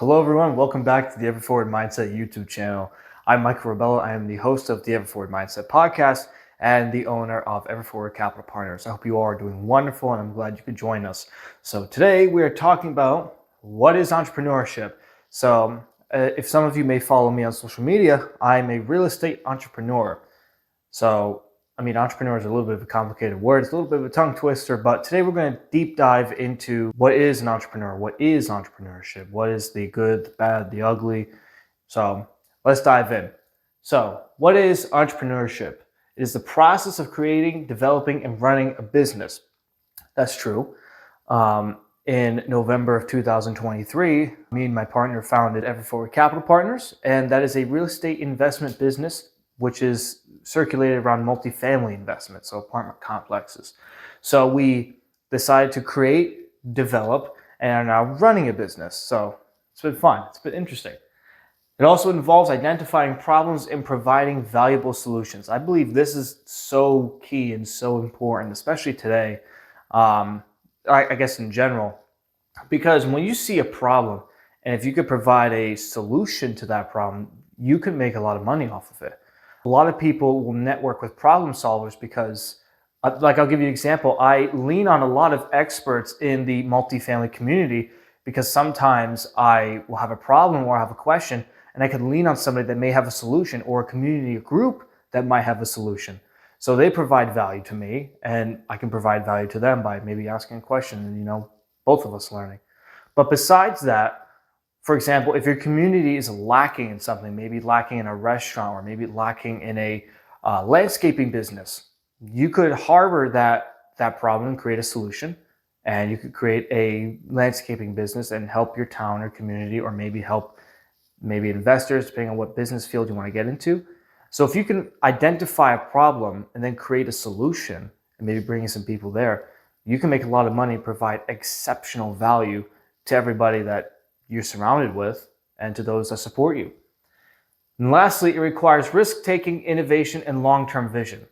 Hello everyone, welcome back to the Ever Forward Mindset YouTube channel. I'm Michael Rebello. I am the host of the Ever Forward Mindset podcast and the owner of Ever Forward Capital Partners. I hope you all are doing wonderful and I'm glad you could join us. So today we are talking about what is entrepreneurship. If some of you may follow me on social media, I'm a real estate entrepreneur. Entrepreneur is a little bit of a complicated word. It's a little bit of a tongue twister, but today we're going to deep dive into what is an entrepreneur, what is entrepreneurship, what is the good, the bad, the ugly. So let's dive in. So what is entrepreneurship? It is the process of creating, developing, and running a business. That's true. In November of 2023, me and my partner founded Ever Forward Capital Partners, and that is a real estate investment business which is circulated around multifamily investments, so apartment complexes. So we decided to create, develop, and are now running a business. So it's been fun. It's been interesting. It also involves identifying problems and providing valuable solutions. I believe this is so key and so important, especially today, I guess in general, because when you see a problem, and if you could provide a solution to that problem, you can make a lot of money off of it. A lot of people will network with problem solvers because, I'll give you an example. I lean on a lot of experts in the multifamily community because sometimes I will have a problem or I have a question and I can lean on somebody that may have a solution or a community group that might have a solution. So they provide value to me and I can provide value to them by maybe asking a question and, both of us learning. But besides that, for example, if your community is lacking in something, maybe lacking in a restaurant or maybe lacking in a landscaping business, you could harbor that problem and create a solution. And you could create a landscaping business and help your town or community, or maybe help investors, depending on what business field you want to get into. So if you can identify a problem and then create a solution and maybe bring in some people there, you can make a lot of money and provide exceptional value to everybody that you're surrounded with and to those that support you. And lastly, it requires risk-taking, innovation, and long-term vision,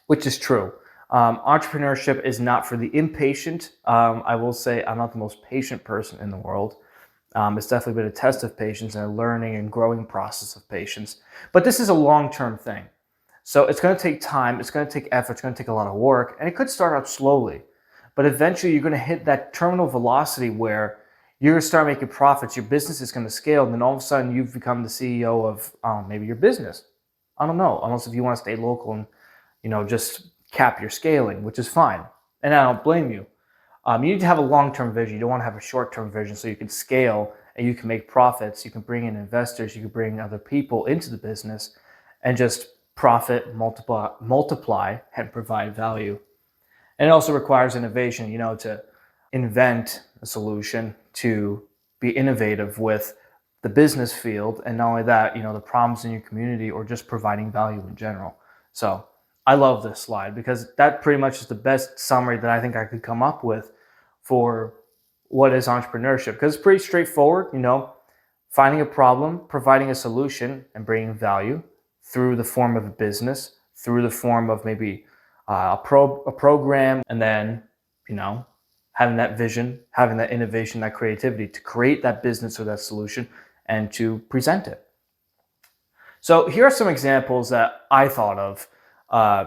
which is true. Entrepreneurship is not for the impatient. I will say I'm not the most patient person in the world. It's definitely been a test of patience and a learning and growing process of patience. But this is a long-term thing. So it's going to take time, it's going to take effort, it's going to take a lot of work, and it could start out slowly. But eventually you're going to hit that terminal velocity where you're going to start making profits, your business is going to scale, and then all of a sudden you've become the CEO of maybe your business. I don't know, unless if you want to stay local and just cap your scaling, which is fine. And I don't blame you. You need to have a long-term vision. You don't want to have a short-term vision so you can scale and you can make profits. You can bring in investors. You can bring other people into the business and just profit, multiply, and provide value. And it also requires innovation, to invent a solution, to be innovative with the business field, and not only that, the problems in your community or just providing value in general. So I love this slide because that pretty much is the best summary that I think I could come up with for what is entrepreneurship, because it's pretty straightforward, finding a problem, providing a solution, and bringing value through the form of a business, through the form of maybe a program, and then, having that vision, having that innovation, that creativity to create that business or that solution and to present it. So here are some examples that I thought of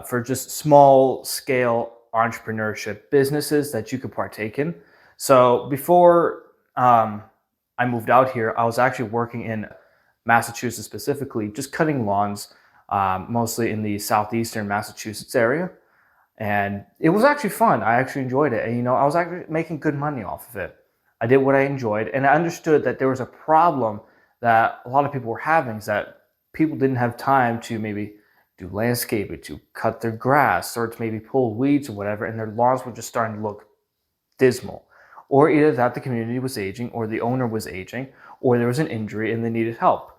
for just small scale entrepreneurship businesses that you could partake in. So before I moved out here, I was actually working in Massachusetts specifically, just cutting lawns, mostly in the southeastern Massachusetts area. And it was actually fun. I actually enjoyed it. And, I was actually making good money off of it. I did what I enjoyed. And I understood that there was a problem that a lot of people were having, is that people didn't have time to maybe do landscaping, to cut their grass, or to maybe pull weeds or whatever. And their lawns were just starting to look dismal. Or either that the community was aging, or the owner was aging, or there was an injury and they needed help.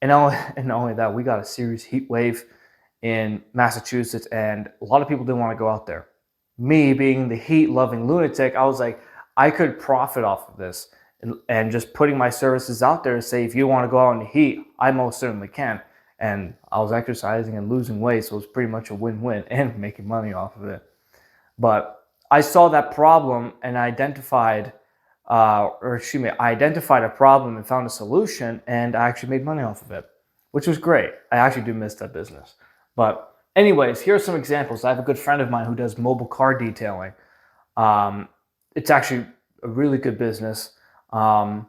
And not only that, we got a serious heat wave in Massachusetts, and a lot of people didn't want to go out there. Me being the heat-loving lunatic, I was like, I could profit off of this, and just putting my services out there to say, if you want to go out in the heat, I most certainly can. And I was exercising and losing weight, so it was pretty much a win-win and making money off of it. But I saw that problem and I identified I identified a problem and found a solution, and I actually made money off of it, which was great. I actually do miss that business. But anyways, here are some examples. I have a good friend of mine who does mobile car detailing. Um, it's actually a really good business. And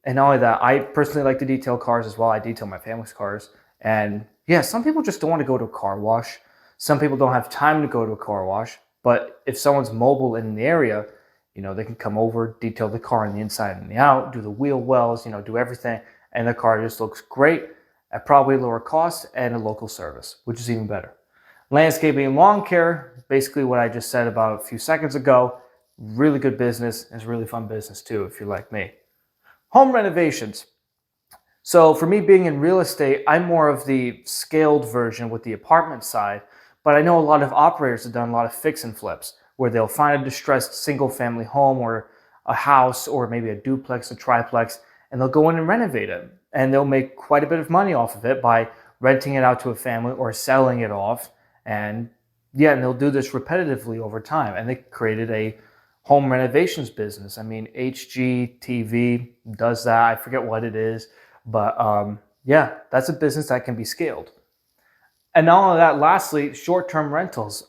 not only that, I personally like to detail cars as well. I detail my family's cars. And yeah, some people just don't want to go to a car wash. Some people don't have time to go to a car wash. But if someone's mobile in the area, they can come over, detail the car on the inside and the out, do the wheel wells, do everything. And the car just looks great at probably lower cost and a local service, which is even better. Landscaping and lawn care, basically what I just said about a few seconds ago, really good business. It's a really fun business too, if you're like me. Home renovations. So for me being in real estate, I'm more of the scaled version with the apartment side, but I know a lot of operators have done a lot of fix and flips where they'll find a distressed single family home or a house or maybe a duplex, a triplex, and they'll go in and renovate it. And they'll make quite a bit of money off of it by renting it out to a family or selling it off. And they'll do this repetitively over time. And they created a home renovations business. I mean, HGTV does that. I forget what it is. But that's a business that can be scaled. And not only that, lastly, short-term rentals.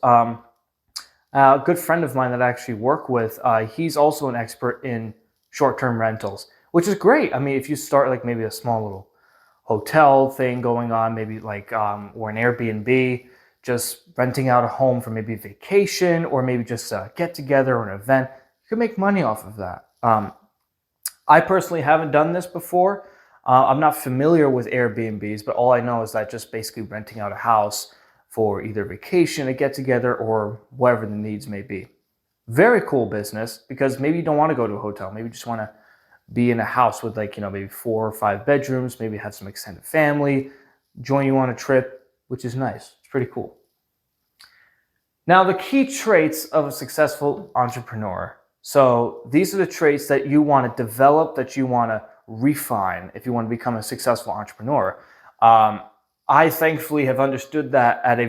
A good friend of mine that I actually work with, he's also an expert in short-term rentals, which is great. I mean, if you start like maybe a small little hotel thing going on, maybe like or an Airbnb, just renting out a home for maybe a vacation or maybe just a get-together or an event, you can make money off of that. I personally haven't done this before. I'm not familiar with Airbnbs, but all I know is that just basically renting out a house for either vacation, a get-together, or whatever the needs may be. Very cool business because maybe you don't want to go to a hotel. Maybe you just want to be in a house with maybe 4 or 5 bedrooms, maybe have some extended family, join you on a trip, which is nice. It's pretty cool. Now, the key traits of a successful entrepreneur. So these are the traits that you want to develop, that you want to refine if you want to become a successful entrepreneur. I thankfully have understood that in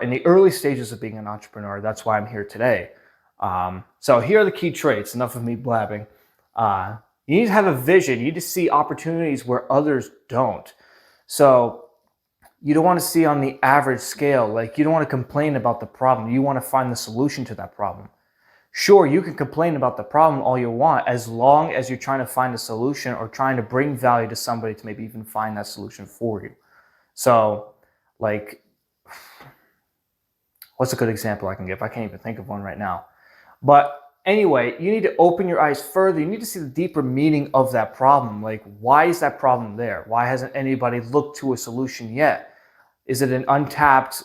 the early stages of being an entrepreneur. That's why I'm here today. So here are the key traits. Enough of me blabbing. You need to have a vision. You need to see opportunities where others don't. So you don't want to see on the average scale. Like, you don't want to complain about the problem. You want to find the solution to that problem. Sure, you can complain about the problem all you want, as long as you're trying to find a solution or trying to bring value to somebody to maybe even find that solution for you. So, what's a good example I can give? I can't even think of one right now. But anyway, you need to open your eyes further. You need to see the deeper meaning of that problem. Like, why is that problem there? Why hasn't anybody looked to a solution yet? Is it an untapped,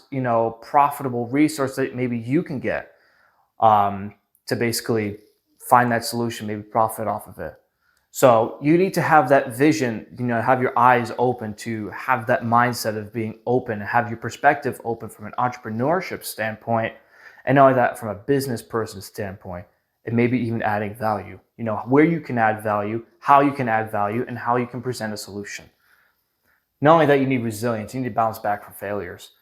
profitable resource that maybe you can get? To basically find that solution, maybe profit off of it. So you need to have that vision, have your eyes open, to have that mindset of being open, have your perspective open from an entrepreneurship standpoint, and not only that, from a business person standpoint, and maybe even adding value, where you can add value, how you can add value, and how you can present a solution. Not only that, you need resilience. You need to bounce back from failures.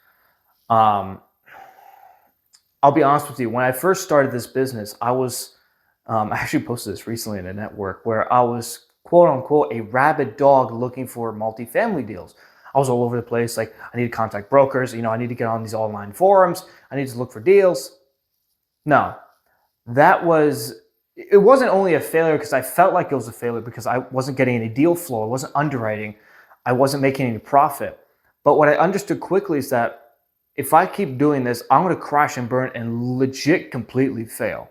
I'll be honest with you. When I first started this business, I actually posted this recently in a network where I was, quote unquote, a rabid dog looking for multifamily deals. I was all over the place. Like, I need to contact brokers. I need to get on these online forums. I need to look for deals. No, it wasn't only a failure because I felt like it was a failure because I wasn't getting any deal flow. I wasn't underwriting. I wasn't making any profit. But what I understood quickly is that if I keep doing this, I'm going to crash and burn and legit completely fail.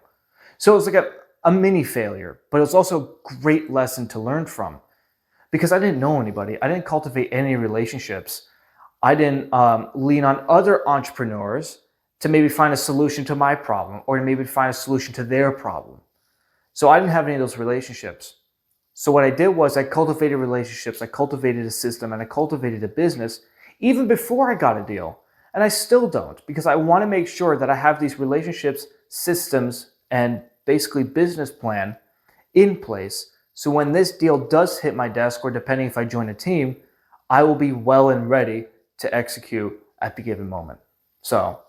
So it was like a mini failure, but it was also a great lesson to learn from because I didn't know anybody. I didn't cultivate any relationships. I didn't lean on other entrepreneurs to maybe find a solution to my problem or to maybe find a solution to their problem. So I didn't have any of those relationships. So what I did was I cultivated relationships, I cultivated a system, and I cultivated a business even before I got a deal. And I still don't, because I want to make sure that I have these relationships, systems, and basically business plan in place. So when this deal does hit my desk, or depending if I join a team, I will be well and ready to execute at the given moment. So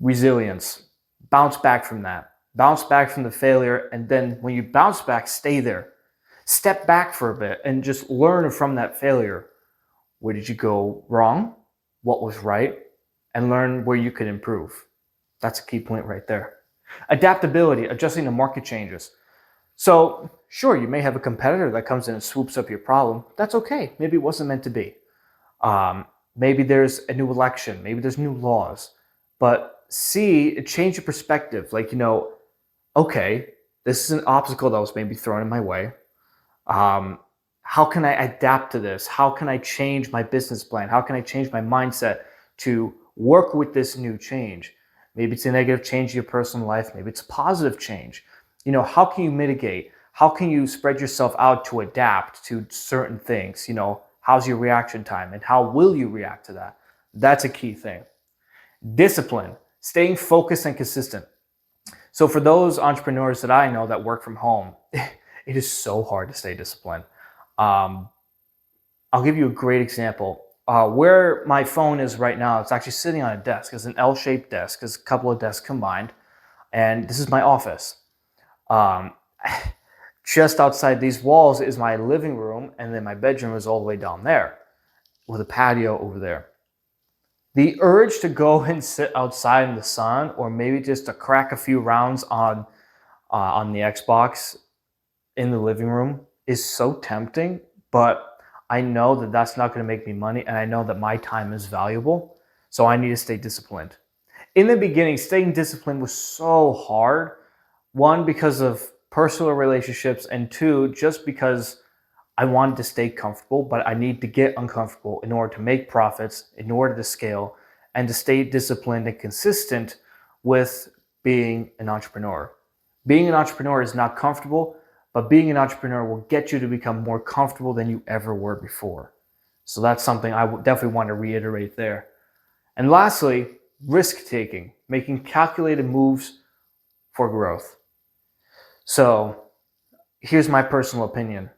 resilience, bounce back from that. bounce back from the failure, and then when you bounce back, stay there. Step back for a bit and just learn from that failure. Where did you go wrong? What was right? And learn where you could improve. That's a key point right there. Adaptability, adjusting to market changes. So, sure, you may have a competitor that comes in and swoops up your problem. That's okay. Maybe it wasn't meant to be. Maybe there's a new election. Maybe there's new laws. But change your perspective. Like, okay, this is an obstacle that was maybe thrown in my way. How can I adapt to this? How can I change my business plan? How can I change my mindset to work with this new change? Maybe it's a negative change in your personal life. Maybe it's a positive change. How can you mitigate? How can you spread yourself out to adapt to certain things? How's your reaction time and how will you react to that? That's a key thing. Discipline, staying focused and consistent. So for those entrepreneurs that I know that work from home, it is so hard to stay disciplined. I'll give you a great example. Where my phone is right now, it's actually sitting on a desk. It's an L-shaped desk. It's a couple of desks combined. And this is my office. Just outside these walls is my living room, and then my bedroom is all the way down there with a patio over there. The urge to go and sit outside in the sun, or maybe just to crack a few rounds on the Xbox in the living room is so tempting, but I know that that's not going to make me money, and I know that my time is valuable, so I need to stay disciplined. In the beginning, staying disciplined was so hard. One, because of personal relationships, and two, just because I wanted to stay comfortable, but I need to get uncomfortable in order to make profits, in order to scale, and to stay disciplined and consistent with being an entrepreneur. Being an entrepreneur is not comfortable, but being an entrepreneur will get you to become more comfortable than you ever were before. So that's something I definitely want to reiterate there. And lastly, risk-taking, making calculated moves for growth. So here's my personal opinion.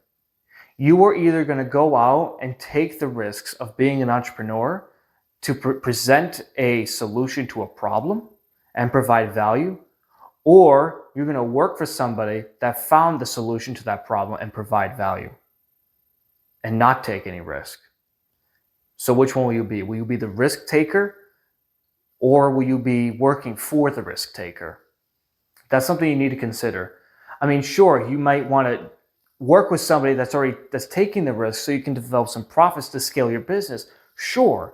You are either going to go out and take the risks of being an entrepreneur to present a solution to a problem and provide value, or you're going to work for somebody that found the solution to that problem and provide value and not take any risk. So which one will you be? Will you be the risk taker, or will you be working for the risk taker? That's something you need to consider. I mean, sure, you might want to work with somebody that's taking the risk so you can develop some profits to scale your business. Sure,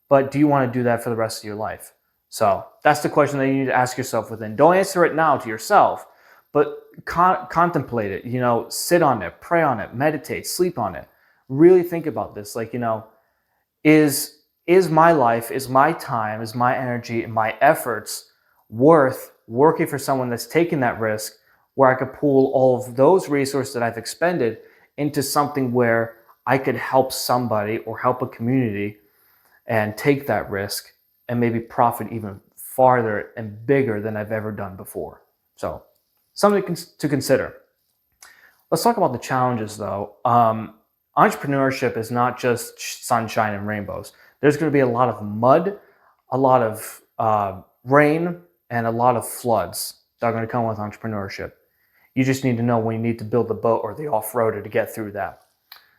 but do you want to do that for the rest of your life? So that's the question that you need to ask yourself within. Don't answer it now to yourself, but contemplate it. Sit on it, pray on it, meditate, sleep on it. Really think about this. Is my life, is my time, is my energy, and my efforts worth working for someone that's taking that risk, where I could pool all of those resources that I've expended into something where I could help somebody or help a community and take that risk and maybe profit even farther and bigger than I've ever done before. So something to consider. Let's talk about the challenges though. Entrepreneurship is not just sunshine and rainbows. There's going to be a lot of mud, a lot of rain, and a lot of floods that are going to come with entrepreneurship. You just need to know when you need to build the boat or the off-roader to get through that.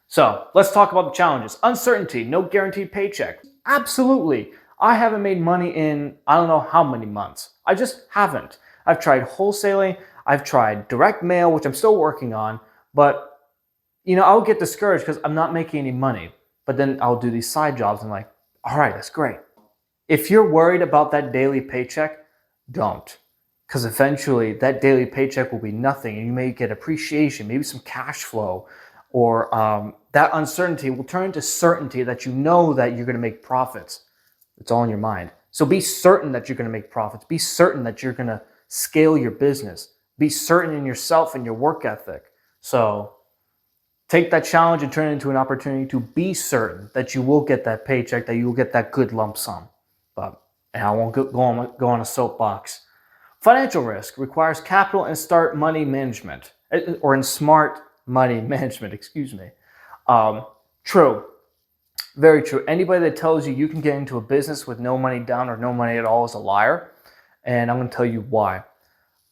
So let's talk about the challenges. Uncertainty, no guaranteed paycheck. Absolutely. I haven't made money in I don't know how many months. I just haven't. I've tried wholesaling. I've tried direct mail, which I'm still working on. But, I'll get discouraged because I'm not making any money. But then I'll do these side jobs and all right, that's great. If you're worried about that daily paycheck, don't. Because eventually that daily paycheck will be nothing, and you may get appreciation, maybe some cash flow, or that uncertainty will turn into certainty that you know that you're going to make profits. It's all in your mind. So be certain that you're going to make profits. Be certain that you're going to scale your business. Be certain in yourself and your work ethic. So take that challenge and turn it into an opportunity to be certain that you will get that paycheck, that you will get that good lump sum. And I won't go on a soapbox. Financial risk requires capital and smart money management, True. Very true. Anybody that tells you can get into a business with no money down or no money at all is a liar. And I'm going to tell you why.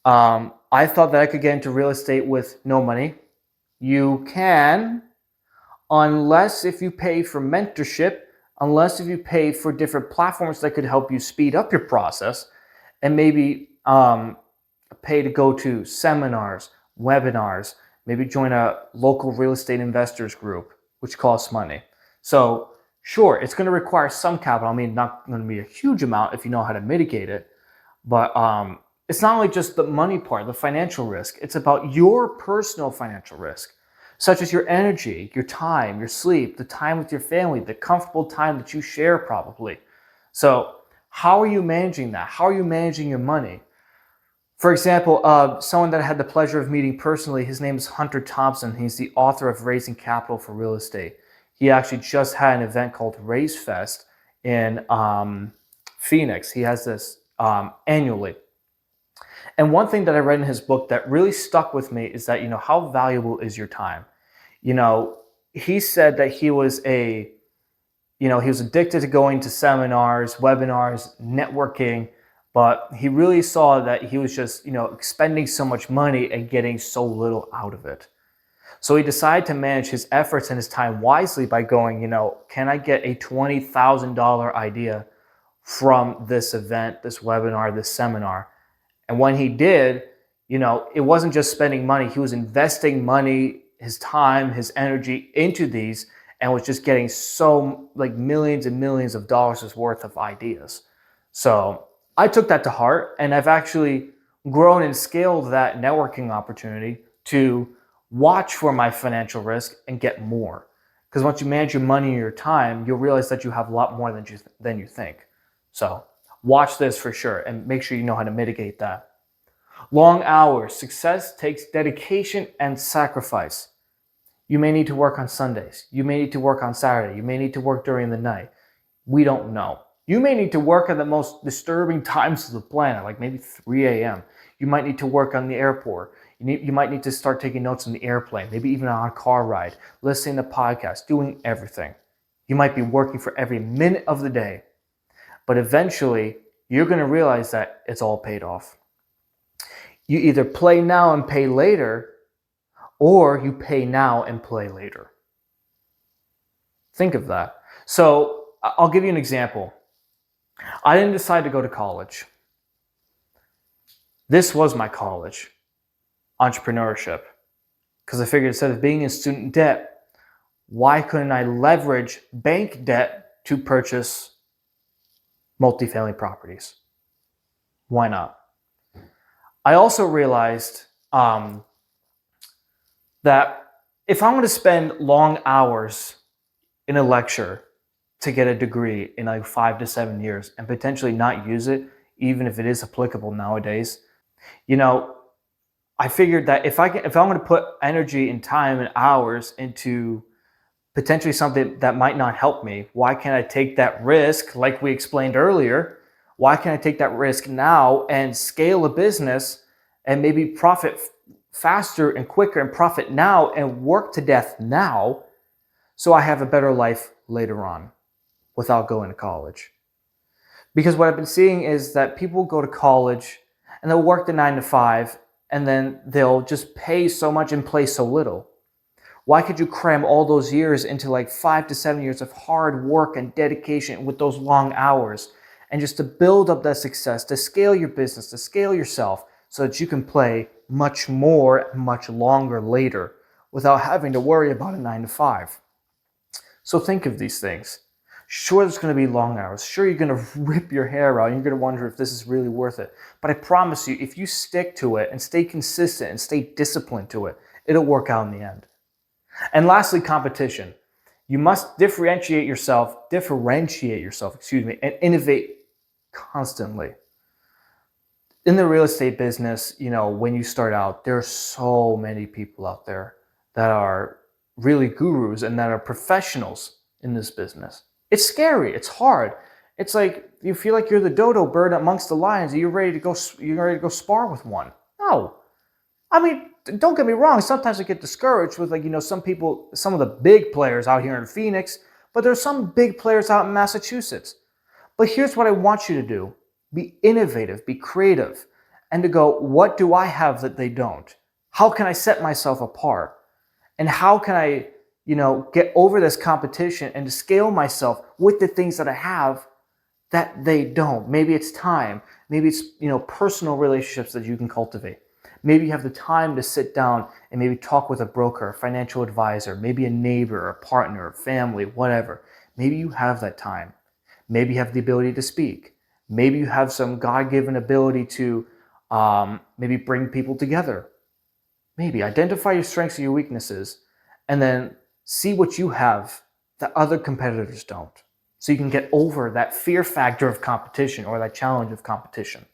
I thought that I could get into real estate with no money. You can, unless if you pay for mentorship, unless if you pay for different platforms that could help you speed up your process, and maybe pay to go to seminars, webinars, maybe join a local real estate investors group, which costs money. So sure, it's going to require some capital. I mean, not going to be a huge amount if you know how to mitigate it, but it's not only just the money part, the financial risk. It's about your personal financial risk, such as your energy, your time, your sleep, the time with your family, the comfortable time that you share probably. So how are you managing that? How are you managing your money? For example, someone that I had the pleasure of meeting personally, his name is Hunter Thompson. He's the author of Raising Capital for Real Estate. He actually just had an event called Raise Fest in Phoenix. He has this annually. And one thing that I read in his book that really stuck with me is that, how valuable is your time? He said that he was addicted to going to seminars, webinars, networking, but he really saw that he was just, expending so much money and getting so little out of it. So he decided to manage his efforts and his time wisely by going, can I get a $20,000 idea from this event, this webinar, this seminar? And when he did, it wasn't just spending money. He was investing money, his time, his energy into these, and was just getting so millions and millions of dollars worth of ideas. So I took that to heart, and I've actually grown and scaled that networking opportunity to watch for my financial risk and get more. Because once you manage your money and your time, you'll realize that you have a lot more than you think. So watch this for sure and make sure you know how to mitigate that. Long hours. Success takes dedication and sacrifice. You may need to work on Sundays. You may need to work on Saturday. You may need to work during the night. We don't know. You may need to work at the most disturbing times of the planet, like maybe 3 a.m. You might need to work on the airport. You might need to start taking notes on the airplane, maybe even on a car ride, listening to podcasts, doing everything. You might be working for every minute of the day. But eventually, you're going to realize that it's all paid off. You either play now and pay later, or you pay now and play later. Think of that. So I'll give you an example. I didn't decide to go to college. This was my college, entrepreneurship. Because I figured instead of being in student debt, why couldn't I leverage bank debt to purchase multifamily properties? Why not? I also realized that if I'm going to spend long hours in a lecture to get a degree in 5 to 7 years and potentially not use it, even if it is applicable nowadays, I figured that if I'm going to put energy and time and hours into potentially something that might not help me, why can't I take that risk like we explained earlier? Why can't I take that risk now and scale a business and maybe profit faster and quicker and profit now and work to death now so I have a better life later on without going to college? Because what I've been seeing is that people go to college and they'll work the 9 to 5 and then they'll just pay so much and play so little. Why could you cram all those years into 5 to 7 years of hard work and dedication with those long hours, and just to build up that success, to scale your business, to scale yourself so that you can play much more, much longer later without having to worry about a 9 to 5. So think of these things. Sure, there's going to be long hours. Sure, you're going to rip your hair out and you're going to wonder if this is really worth it. But I promise you, if you stick to it and stay consistent and stay disciplined to it, it'll work out in the end. And lastly, competition. You must differentiate yourself, and innovate constantly. In the real estate business, when you start out, there are so many people out there that are really gurus and that are professionals in this business. It's scary. It's hard. It's like you feel like you're the dodo bird amongst the lions and you're ready to go spar with one. No. I mean, don't get me wrong. Sometimes I get discouraged with some of the big players out here in Phoenix, but there's some big players out in Massachusetts. But here's what I want you to do. Be innovative, be creative. and to go, what do I have that they don't? How can I set myself apart? And how can I, get over this competition and to scale myself with the things that I have that they don't? Maybe it's time. Maybe it's, personal relationships that you can cultivate. Maybe you have the time to sit down and maybe talk with a broker, a financial advisor, maybe a neighbor, a partner, family, whatever. Maybe you have that time. Maybe you have the ability to speak. Maybe you have some God-given ability to maybe bring people together. Maybe identify your strengths and your weaknesses, and then see what you have that other competitors don't. So you can get over that fear factor of competition or that challenge of competition.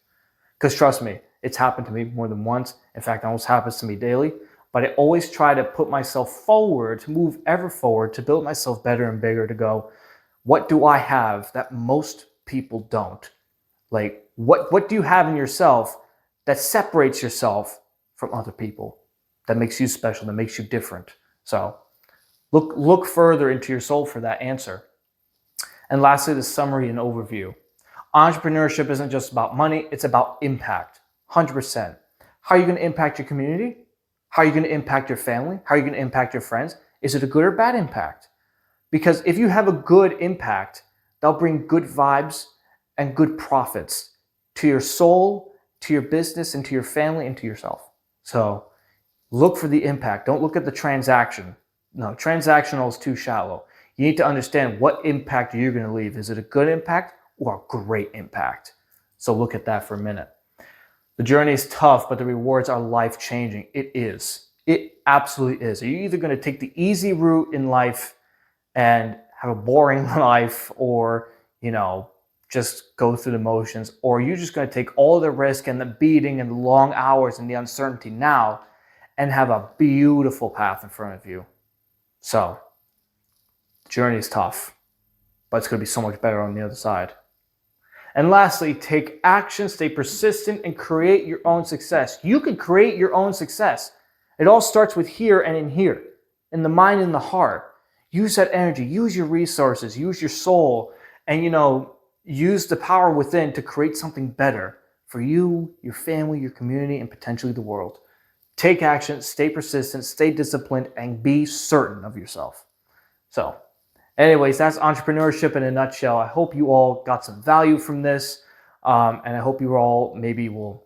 Because trust me, it's happened to me more than once. In fact, it almost happens to me daily. But I always try to put myself forward, to move ever forward, to build myself better and bigger, to go, what do I have that most people don't? Like, what do you have in yourself that separates yourself from other people, that makes you special, that makes you different? So look further into your soul for that answer. And lastly, the summary and overview. Entrepreneurship isn't just about money, it's about impact, 100%. How are you going to impact your community? How are you going to impact your family? How are you going to impact your friends? Is it a good or bad impact? Because if you have a good impact, they'll bring good vibes and good profits to your soul, to your business, and to your family, and to yourself. So look for the impact. Don't look at the transaction. No, transactional is too shallow. You need to understand what impact you're going to leave. Is it a good impact or a great impact? So look at that for a minute. The journey is tough, but the rewards are life-changing. It is. It absolutely is. Are you either going to take the easy route in life and have a boring life, or, just go through the motions, or are you just going to take all the risk and the beating and the long hours and the uncertainty now and have a beautiful path in front of you? So, the journey is tough, but it's going to be so much better on the other side. And lastly, take action, stay persistent, and create your own success. You can create your own success. It all starts with here and in here, in the mind and the heart. Use that energy, use your resources, use your soul, and use the power within to create something better for you, your family, your community, and potentially the world. Take action, stay persistent, stay disciplined, and be certain of yourself. So, anyways, that's entrepreneurship in a nutshell. I hope you all got some value from this, and I hope you all maybe will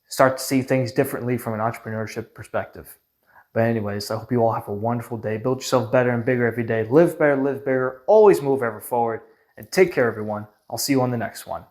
start to see things differently from an entrepreneurship perspective. But anyways, I hope you all have a wonderful day. Build yourself better and bigger every day. Live better, live bigger. Always move ever forward. And take care, everyone. I'll see you on the next one.